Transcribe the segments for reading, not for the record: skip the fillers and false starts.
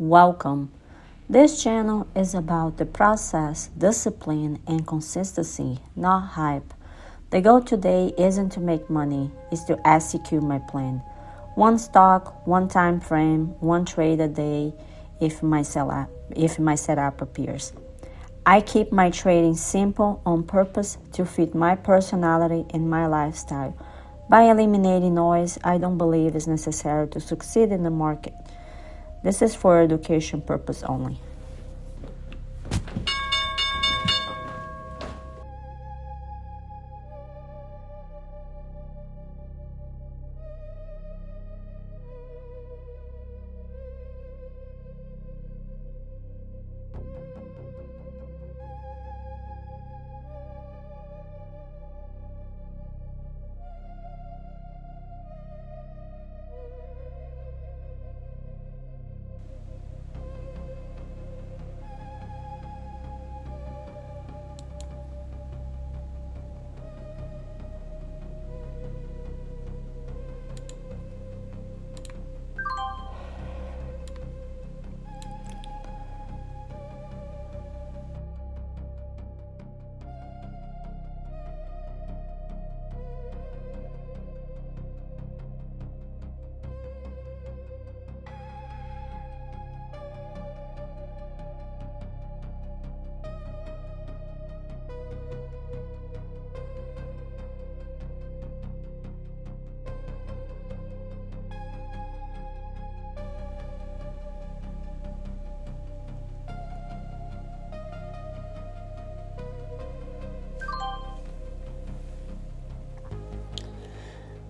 Welcome. This channel is about the process, discipline, and consistency, not hype. The goal today isn't to make money, it's to execute my plan. One stock, one time frame, one trade a day if my setup appears. I keep my trading simple on purpose to fit my personality and my lifestyle. By eliminating noise, I don't believe is necessary to succeed in the market. This is for education purpose only.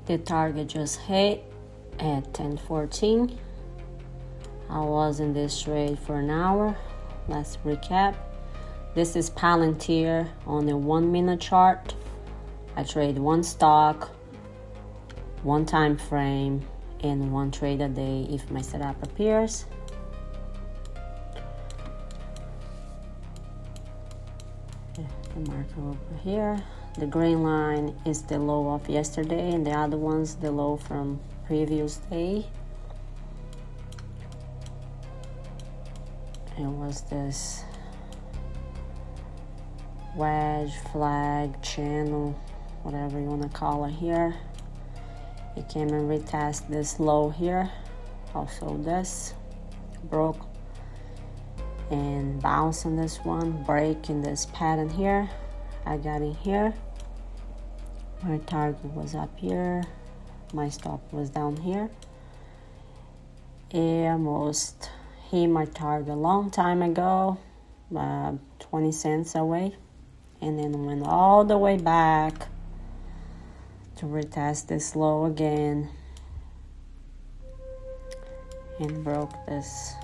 The target just hit at 10:14. I was in this trade for an hour. Let's recap. This is Palantir on the 1 minute chart. I trade one stock, one time frame, and one trade a day if my setup appears. The marker over here. The green line is the low of yesterday, and the other one's the low from previous day. It was this wedge, flag, channel, whatever you want to call it here. It came and retest this low here. Also this broke and bounce on this one, break in this pattern here. I got in here. My target was up here. My stop was down here. I almost hit my target a long time ago, 20 cents away, and then went all the way back to retest this low again and broke this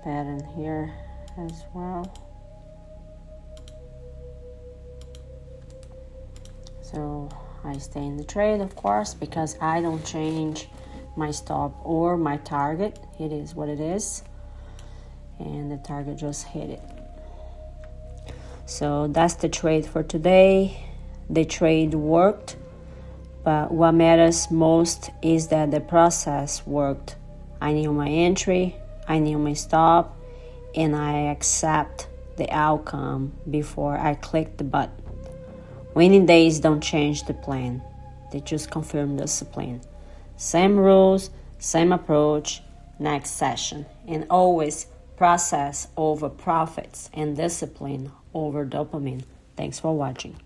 pattern here as well. So I stay in the trade, of course, because I don't change my stop or my target. It is what it is, and the target just hit it. So that's the trade for today. The trade worked, but what matters most is that the process worked. I knew my entry, I knew my stop, and I accept the outcome before I click the button. Winning days don't change the plan. They just confirm discipline. Same rules, same approach, next session. And always process over profits and discipline over dopamine. Thanks for watching.